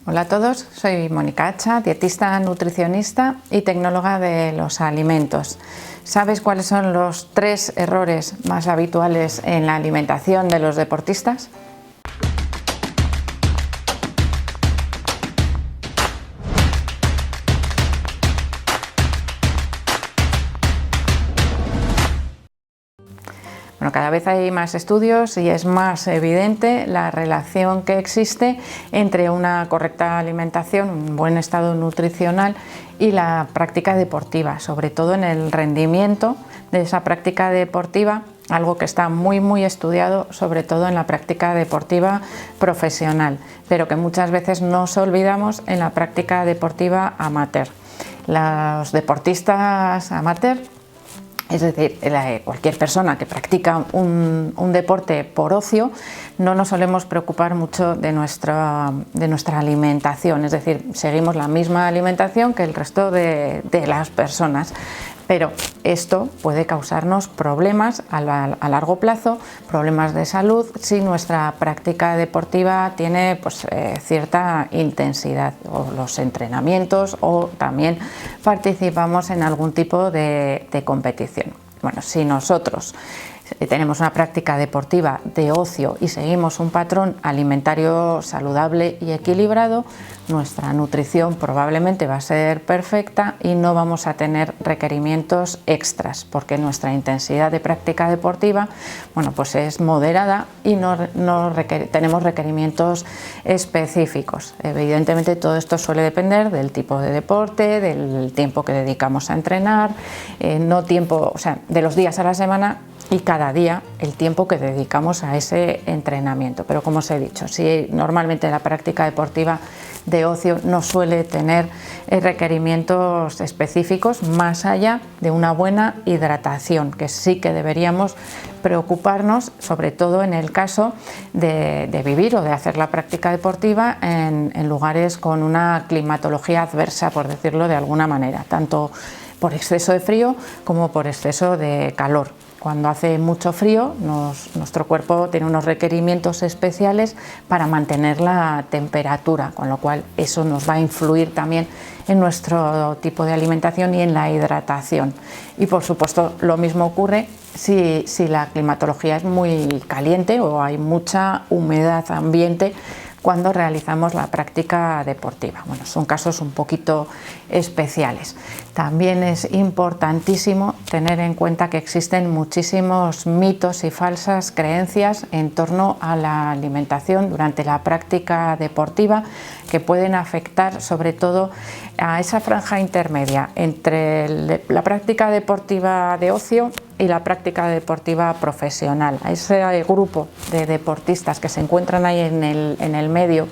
Hola a todos, soy Mónica Hacha, dietista, nutricionista y tecnóloga de los alimentos. ¿Sabes cuáles son los 3 errores más habituales en la alimentación de los deportistas? Bueno, cada vez hay más estudios y es más evidente la relación que existe entre una correcta alimentación, un buen estado nutricional y la práctica deportiva, sobre todo en el rendimiento de esa práctica deportiva, algo que está muy estudiado, sobre todo en la práctica deportiva profesional, pero que muchas veces nos olvidamos en la práctica deportiva amateur. Los deportistas amateur, es decir, cualquier persona que practica un deporte por ocio, no nos solemos preocupar mucho de nuestra alimentación, es decir, seguimos la misma alimentación que el resto de las personas. Pero esto puede causarnos problemas a largo plazo, problemas de salud, si nuestra práctica deportiva tiene cierta intensidad, o los entrenamientos, o también participamos en algún tipo de competición. Bueno, si nosotros tenemos una práctica deportiva de ocio y seguimos un patrón alimentario saludable y equilibrado, nuestra nutrición probablemente va a ser perfecta y no vamos a tener requerimientos extras, porque nuestra intensidad de práctica deportiva, es moderada y no tenemos requerimientos específicos. Evidentemente todo esto suele depender del tipo de deporte, del tiempo que dedicamos a entrenar, de los días a la semana y cada día el tiempo que dedicamos a ese entrenamiento. Pero como os he dicho, si normalmente la práctica deportiva de ocio no suele tener requerimientos específicos más allá de una buena hidratación, que sí que deberíamos preocuparnos, sobre todo en el caso de vivir o de hacer la práctica deportiva en lugares con una climatología adversa, por decirlo de alguna manera, tanto por exceso de frío como por exceso de calor. Cuando hace mucho frío, nuestro cuerpo tiene unos requerimientos especiales para mantener la temperatura, con lo cual eso nos va a influir también en nuestro tipo de alimentación y en la hidratación. Y por supuesto lo mismo ocurre si la climatología es muy caliente o hay mucha humedad ambiente cuando realizamos la práctica deportiva. Bueno, son casos un poquito especiales. También es importantísimo tener en cuenta que existen muchísimos mitos y falsas creencias en torno a la alimentación durante la práctica deportiva, que pueden afectar sobre todo a esa franja intermedia entre la práctica deportiva de ocio y la práctica deportiva profesional, a ese grupo de deportistas que se encuentran ahí en el medio,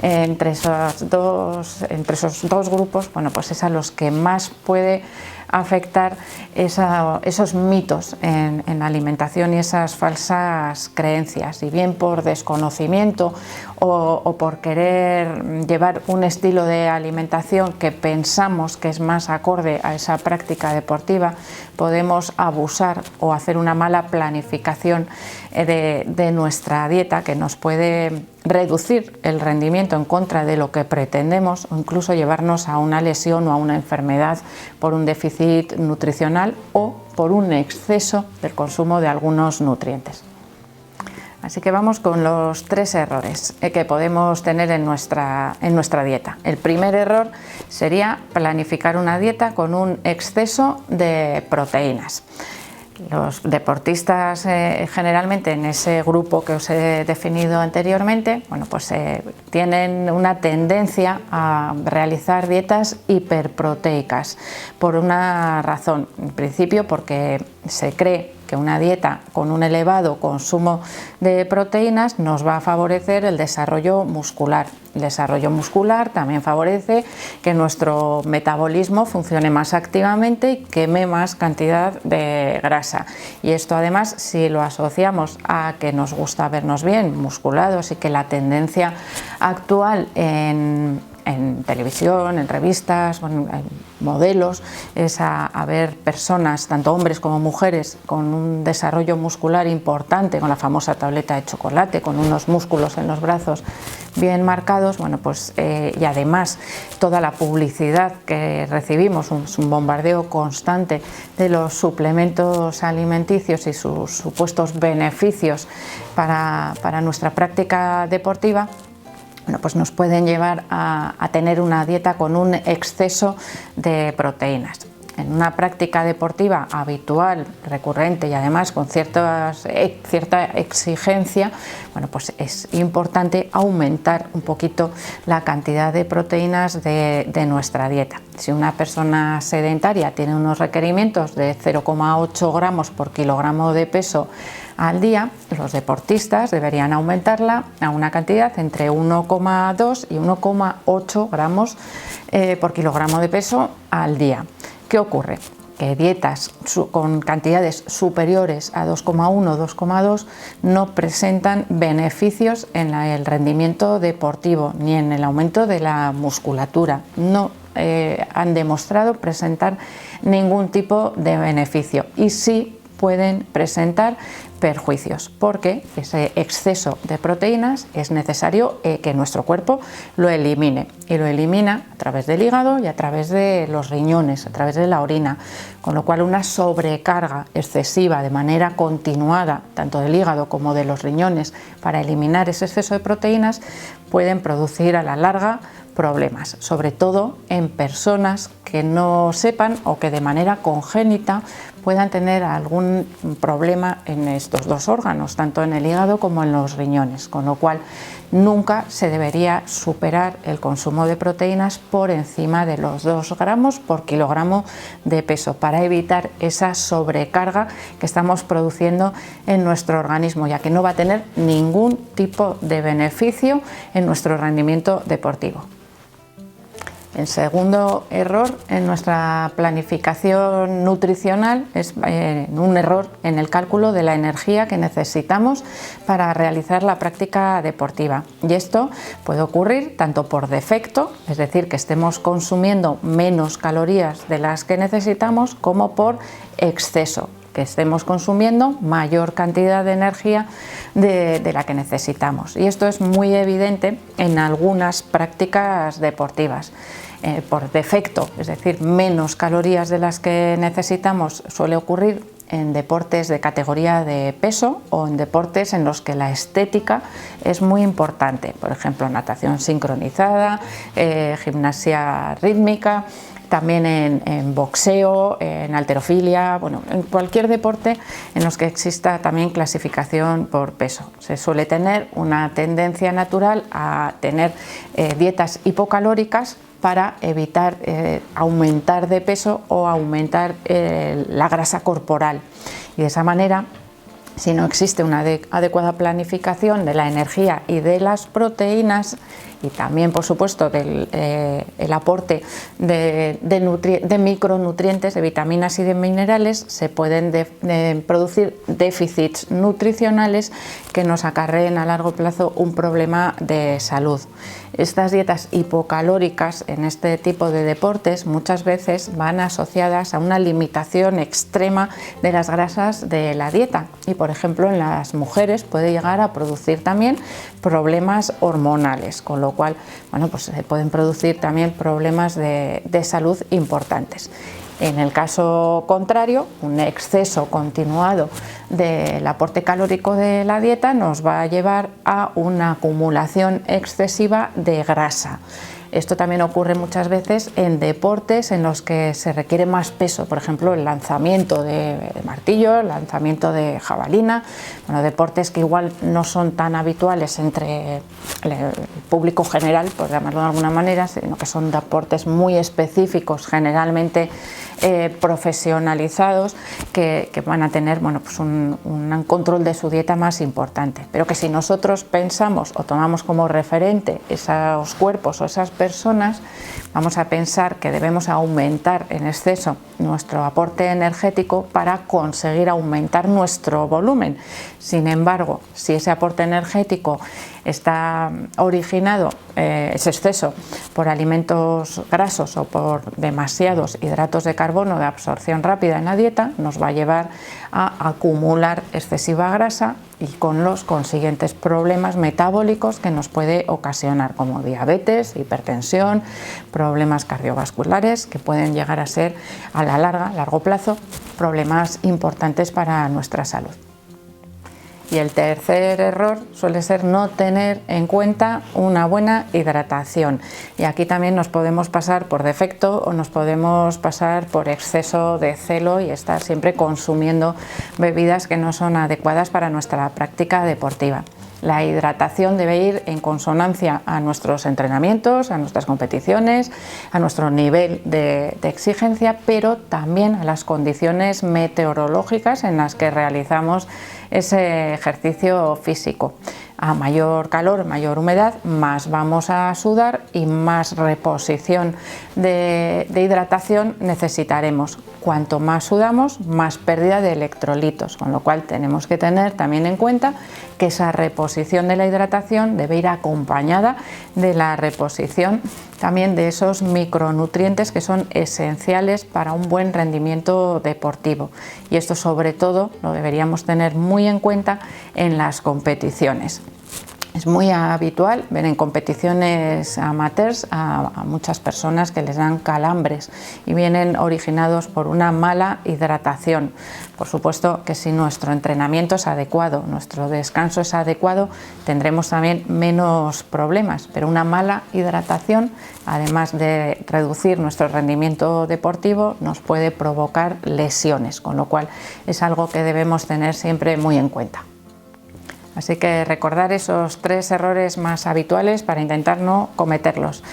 entre esos dos grupos, es a los que más puede afectar esos mitos en la alimentación y esas falsas creencias, y bien por desconocimiento o por querer llevar un estilo de alimentación que pensamos que es más acorde a esa práctica deportiva, podemos abusar o hacer una mala planificación de nuestra dieta, que nos puede reducir el rendimiento en contra de lo que pretendemos, o incluso llevarnos a una lesión o a una enfermedad por un déficit nutricional o por un exceso del consumo de algunos nutrientes. Así que vamos con los 3 errores que podemos tener en nuestra dieta. El primer error sería planificar una dieta con un exceso de proteínas. Los deportistas generalmente en ese grupo que os he definido anteriormente, tienen una tendencia a realizar dietas hiperproteicas por una razón. En principio porque se cree que una dieta con un elevado consumo de proteínas nos va a favorecer el desarrollo muscular. El desarrollo muscular también favorece que nuestro metabolismo funcione más activamente y queme más cantidad de grasa. Y esto además, si lo asociamos a que nos gusta vernos bien musculados y que la tendencia actual en en televisión, en revistas, bueno, en modelos, es a ver personas, tanto hombres como mujeres, con un desarrollo muscular importante, con la famosa tableta de chocolate, con unos músculos en los brazos bien marcados, bueno, pues, y además toda la publicidad que recibimos, es un bombardeo constante de los suplementos alimenticios y sus supuestos beneficios para nuestra práctica deportiva. Bueno, pues nos pueden llevar a tener una dieta con un exceso de proteínas. En una práctica deportiva habitual, recurrente y además con cierta exigencia, bueno, pues es importante aumentar un poquito la cantidad de proteínas de nuestra dieta. Si una persona sedentaria tiene unos requerimientos de 0,8 gramos por kilogramo de peso al día, los deportistas deberían aumentarla a una cantidad entre 1,2 y 1,8 gramos por kilogramo de peso al día. ¿Qué ocurre? Que dietas con cantidades superiores a 2,1 o 2,2 no presentan beneficios en el rendimiento deportivo ni en el aumento de la musculatura. No han demostrado presentar ningún tipo de beneficio y sí pueden presentar perjuicios, porque ese exceso de proteínas es necesario que nuestro cuerpo lo elimine, y lo elimina a través del hígado y a través de los riñones, a través de la orina, con lo cual una sobrecarga excesiva de manera continuada tanto del hígado como de los riñones para eliminar ese exceso de proteínas pueden producir a la larga problemas, sobre todo en personas que no sepan o que de manera congénita puedan tener algún problema en estos dos órganos, tanto en el hígado como en los riñones, con lo cual nunca se debería superar el consumo de proteínas por encima de los 2 gramos por kilogramo de peso para evitar esa sobrecarga que estamos produciendo en nuestro organismo, ya que no va a tener ningún tipo de beneficio en nuestro rendimiento deportivo. El segundo error en nuestra planificación nutricional es un error en el cálculo de la energía que necesitamos para realizar la práctica deportiva. Y esto puede ocurrir tanto por defecto, es decir, que estemos consumiendo menos calorías de las que necesitamos, como por exceso, que estemos consumiendo mayor cantidad de energía de la que necesitamos. Y esto es muy evidente en algunas prácticas deportivas. Por defecto, es decir, menos calorías de las que necesitamos, suele ocurrir en deportes de categoría de peso o en deportes en los que la estética es muy importante, por ejemplo, natación sincronizada, gimnasia rítmica, también en boxeo, en halterofilia, bueno, en cualquier deporte en los que exista también clasificación por peso. Se suele tener una tendencia natural a tener dietas hipocalóricas para evitar aumentar de peso o aumentar la grasa corporal, y de esa manera, si no existe una adecuada planificación de la energía y de las proteínas, y también, por supuesto, del el aporte de micronutrientes, de vitaminas y de minerales, se pueden producir déficits nutricionales que nos acarreen a largo plazo un problema de salud. Estas dietas hipocalóricas en este tipo de deportes muchas veces van asociadas a una limitación extrema de las grasas de la dieta, y por ejemplo en las mujeres puede llegar a producir también problemas hormonales, con lo cual, bueno, pues se pueden producir también problemas de salud importantes. En el caso contrario, un exceso continuado del aporte calórico de la dieta nos va a llevar a una acumulación excesiva de grasa. Esto también ocurre muchas veces en deportes en los que se requiere más peso, por ejemplo el lanzamiento de martillo, el lanzamiento de jabalina, bueno, deportes que igual no son tan habituales entre el público general, por llamarlo de alguna manera, sino que son deportes muy específicos, generalmente profesionalizados, que van a tener, bueno, pues un control de su dieta más importante, pero que si nosotros pensamos o tomamos como referente esos cuerpos o esas personas, vamos a pensar que debemos aumentar en exceso nuestro aporte energético para conseguir aumentar nuestro volumen. Sin embargo, si ese aporte energético está originado, ese exceso, por alimentos grasos o por demasiados hidratos de carbono de absorción rápida en la dieta, nos va a llevar a acumular excesiva grasa y con los consiguientes problemas metabólicos que nos puede ocasionar, como diabetes, hipertensión, problemas cardiovasculares que pueden llegar a ser a la larga, a largo plazo, problemas importantes para nuestra salud. Y el tercer error suele ser no tener en cuenta una buena hidratación. Y aquí también nos podemos pasar por defecto o nos podemos pasar por exceso de celo y estar siempre consumiendo bebidas que no son adecuadas para nuestra práctica deportiva. La hidratación debe ir en consonancia a nuestros entrenamientos, a nuestras competiciones, a nuestro nivel de exigencia, pero también a las condiciones meteorológicas en las que realizamos ese ejercicio físico. A mayor calor, mayor humedad, más vamos a sudar y más reposición de hidratación necesitaremos. Cuanto más sudamos, más pérdida de electrolitos, con lo cual tenemos que tener también en cuenta que esa reposición de la hidratación debe ir acompañada de la reposición también de esos micronutrientes que son esenciales para un buen rendimiento deportivo. Y esto sobre todo lo deberíamos tener muy en cuenta en las competiciones. Es muy habitual ver en competiciones amateurs a muchas personas que les dan calambres y vienen originados por una mala hidratación. Por supuesto que si nuestro entrenamiento es adecuado, nuestro descanso es adecuado, tendremos también menos problemas, pero una mala hidratación, además de reducir nuestro rendimiento deportivo, nos puede provocar lesiones, con lo cual es algo que debemos tener siempre muy en cuenta. Así que recordar esos 3 errores más habituales para intentar no cometerlos.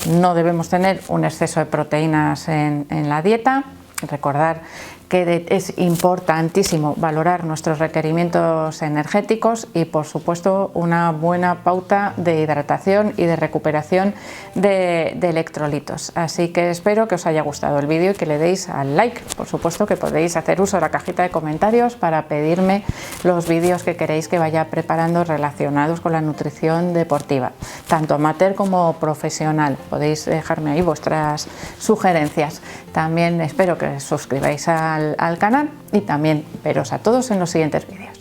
No debemos tener un exceso de proteínas en la dieta. Recordar que es importantísimo valorar nuestros requerimientos energéticos y, por supuesto, una buena pauta de hidratación y de recuperación de electrolitos. Así que espero que os haya gustado el vídeo y que le deis al like. Por supuesto que podéis hacer uso de la cajita de comentarios para pedirme los vídeos que queréis que vaya preparando relacionados con la nutrición deportiva, tanto amateur como profesional. Podéis dejarme ahí vuestras sugerencias. También espero que os suscribáis al canal y también veros a todos en los siguientes vídeos.